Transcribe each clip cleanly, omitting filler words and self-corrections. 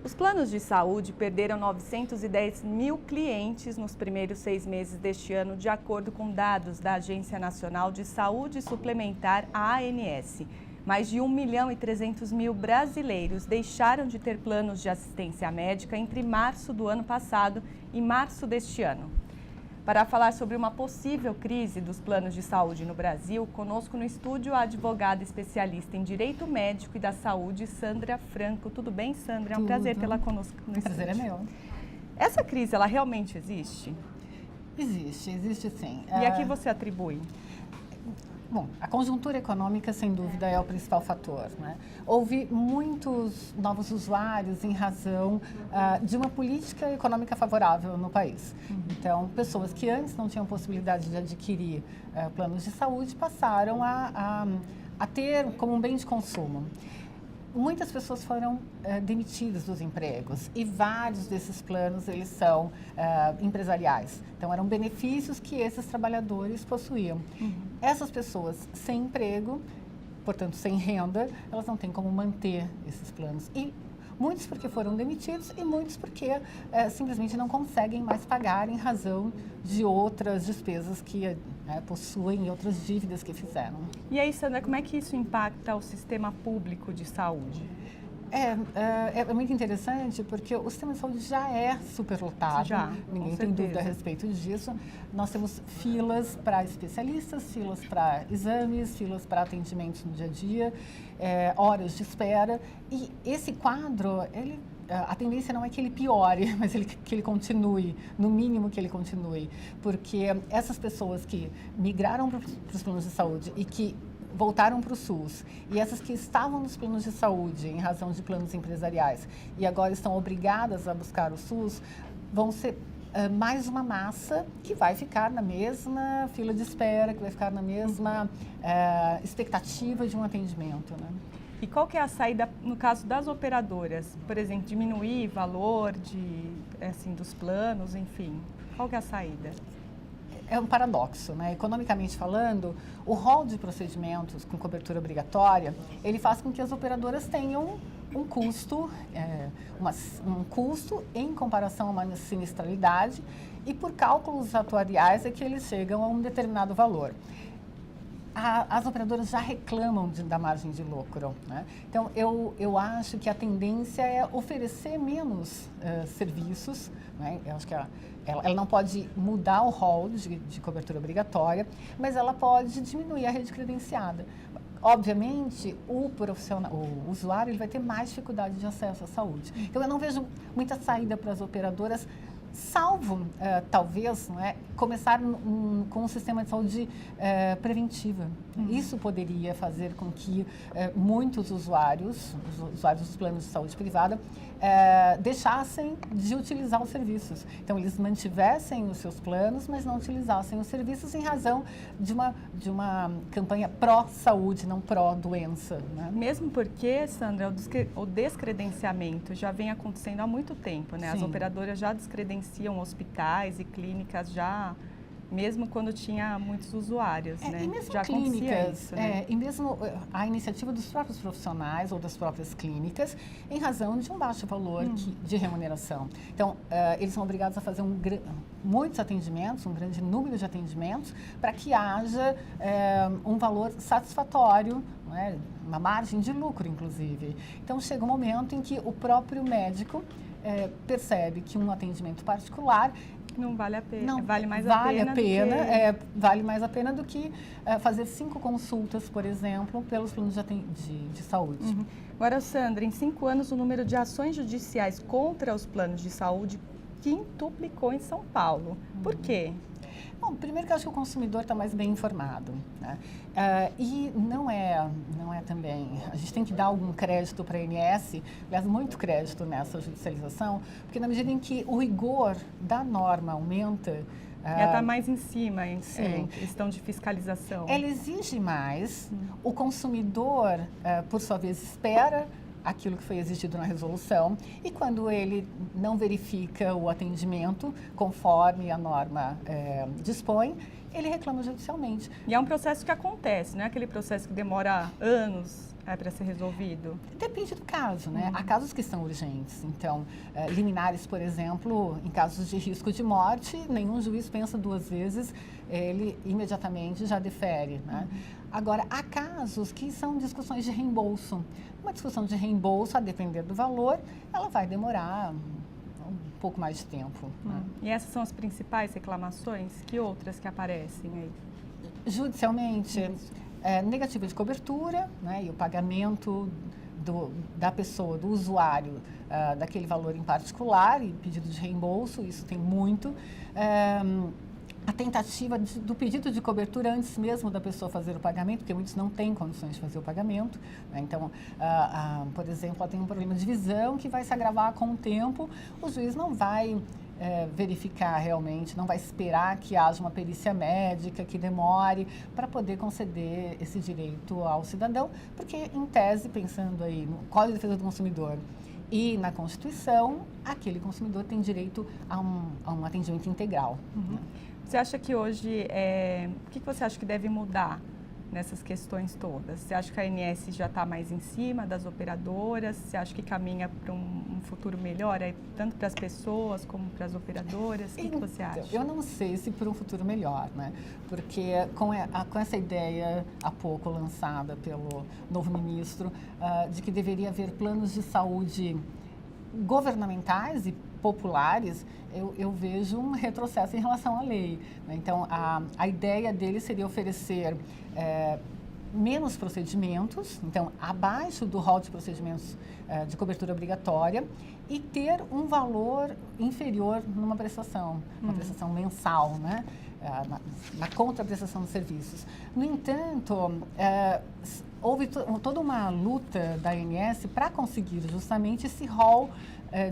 Os planos de saúde perderam 910 mil clientes nos primeiros 6 meses deste ano, de acordo com dados da Agência Nacional de Saúde Suplementar, a ANS. Mais de 1.300.000 brasileiros deixaram de ter planos de assistência médica entre março do ano passado e março deste ano. Para falar sobre uma possível crise dos planos de saúde no Brasil, conosco no estúdio a advogada especialista em Direito Médico e da Saúde, Sandra Franco. Tudo bem, Sandra? É um prazer tê-la conosco no estúdio. O prazer é meu. Essa crise, ela realmente existe? Existe sim. E a que você atribui? Bom, a conjuntura econômica, sem dúvida, é o principal fator, né? Houve muitos novos usuários em razão de uma política econômica favorável no país. Então, pessoas que antes não tinham possibilidade de adquirir planos de saúde passaram a ter como um bem de consumo. Muitas pessoas foram demitidas dos empregos e vários desses planos, eles são empresariais. Então, eram benefícios que esses trabalhadores possuíam. Essas pessoas sem emprego, portanto, sem renda, elas não têm como manter esses planos. E muitos porque foram demitidos e muitos porque simplesmente não conseguem mais pagar em razão de outras despesas que possuem e outras dívidas que fizeram. E aí, Sandra, como é que isso impacta o sistema público de saúde? É muito interessante porque o sistema de saúde já é superlotado, ninguém tem dúvida a respeito disso. Nós temos filas para especialistas, filas para exames, filas para atendimentos no dia a dia, horas de espera. E esse quadro, a tendência não é que ele piore, mas que ele continue, no mínimo que ele continue. Porque essas pessoas que migraram para os planos de saúde e que voltaram para o SUS, e essas que estavam nos planos de saúde em razão de planos empresariais e agora estão obrigadas a buscar o SUS, vão ser mais uma massa que vai ficar na mesma fila de espera, que vai ficar na mesma expectativa de um atendimento, né? E qual que é a saída no caso das operadoras? Por exemplo, diminuir valor dos planos, enfim. Qual que é a saída? É um paradoxo, né? Economicamente falando, o rol de procedimentos com cobertura obrigatória, ele faz com que as operadoras tenham um custo, um custo em comparação a uma sinistralidade, e por cálculos atuariais é que eles chegam a um determinado valor. As operadoras já reclamam da margem de lucro, né? Então, eu acho que a tendência é oferecer menos serviços, né? Eu acho que ela não pode mudar o rol de cobertura obrigatória, mas ela pode diminuir a rede credenciada. Obviamente, o usuário, ele vai ter mais dificuldade de acesso à saúde. Então, eu não vejo muita saída para as operadoras, salvo, talvez, começar com um sistema de saúde preventiva. Isso poderia fazer com que muitos usuários, os usuários dos planos de saúde privada, deixassem de utilizar os serviços. Então, eles mantivessem os seus planos, mas não utilizassem os serviços em razão de uma campanha pró-saúde, não pró-doença, né? Mesmo porque, Sandra, o descredenciamento já vem acontecendo há muito tempo, né? As operadoras já descredenciam hospitais e clínicas mesmo quando tinha muitos usuários, né? E mesmo já clínicas, isso, né? E mesmo a iniciativa dos próprios profissionais ou das próprias clínicas, em razão de um baixo valor de remuneração. Então, eles são obrigados a fazer muitos atendimentos, um grande número de atendimentos, para que haja um valor satisfatório, uma margem de lucro, inclusive. Então, chega um momento em que o próprio médico percebe que um atendimento particular não vale a pena. Vale mais a pena do que fazer 5 consultas, por exemplo, pelos planos de saúde. Agora, Sandra, em 5 anos o número de ações judiciais contra os planos de saúde quintuplicou em São Paulo. Por quê? Bom, primeiro que eu acho que o consumidor está mais bem informado, né? E não é também, a gente tem que dar algum crédito para a ANS, aliás, muito crédito nessa judicialização, porque na medida em que o rigor da norma aumenta, ela está mais em cima, em questão de fiscalização. Ela exige mais, o consumidor, por sua vez, espera aquilo que foi exigido na resolução, e quando ele não verifica o atendimento conforme a norma dispõe, ele reclama judicialmente. E é um processo que acontece, não é aquele processo que demora anos É para ser resolvido? Depende do caso, né? Há casos que são urgentes. Então, liminares, por exemplo, em casos de risco de morte, nenhum juiz pensa duas vezes, ele imediatamente já defere, né? Agora, há casos que são discussões de reembolso. Uma discussão de reembolso, a depender do valor, ela vai demorar um pouco mais de tempo. Né? E essas são as principais reclamações? Que outras que aparecem aí? Judicialmente, negativa de cobertura, né, e o pagamento da pessoa, do usuário, daquele valor em particular, e pedido de reembolso, isso tem muito. A tentativa do pedido de cobertura antes mesmo da pessoa fazer o pagamento, porque muitos não têm condições de fazer o pagamento. Né? Então, por exemplo, ela tem um problema de visão que vai se agravar com o tempo, o juiz não vai verificar realmente, não vai esperar que haja uma perícia médica que demore para poder conceder esse direito ao cidadão, porque, em tese, pensando aí no Código de Defesa do Consumidor e na Constituição, aquele consumidor tem direito a um atendimento integral. Né? Você acha que hoje, o que você acha que deve mudar nessas questões todas? Você acha que a ANS já está mais em cima das operadoras? Você acha que caminha para um futuro melhor, tanto para as pessoas como para as operadoras? O que você acha? Eu não sei se para um futuro melhor, né? Porque com essa ideia há pouco lançada pelo novo ministro, de que deveria haver planos de saúde governamentais e populares, eu vejo um retrocesso em relação à lei. Né? Então, a ideia dele seria oferecer menos procedimentos, então, abaixo do rol de procedimentos de cobertura obrigatória, e ter um valor inferior numa prestação, uma prestação mensal, né? Na contraprestação dos serviços. No entanto, houve toda uma luta da ANS para conseguir justamente esse rol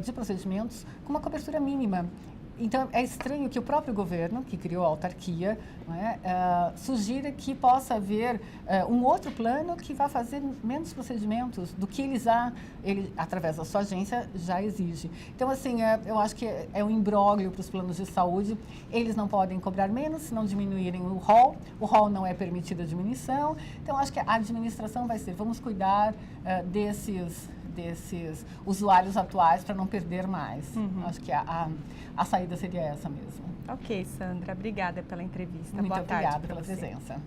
de procedimentos com uma cobertura mínima. Então, é estranho que o próprio governo, que criou a autarquia, né, sugira que possa haver um outro plano que vá fazer menos procedimentos do que ele, através da sua agência, já exige. Então, assim, eu acho que é um imbróglio para os planos de saúde. Eles não podem cobrar menos se não diminuírem o rol não é permitida a diminuição. Então, acho que a administração vai ser, vamos cuidar desses usuários atuais para não perder mais. Acho que a saída seria essa mesmo. Ok, Sandra, obrigada pela entrevista. Muito Boa tarde obrigada pela você. presença.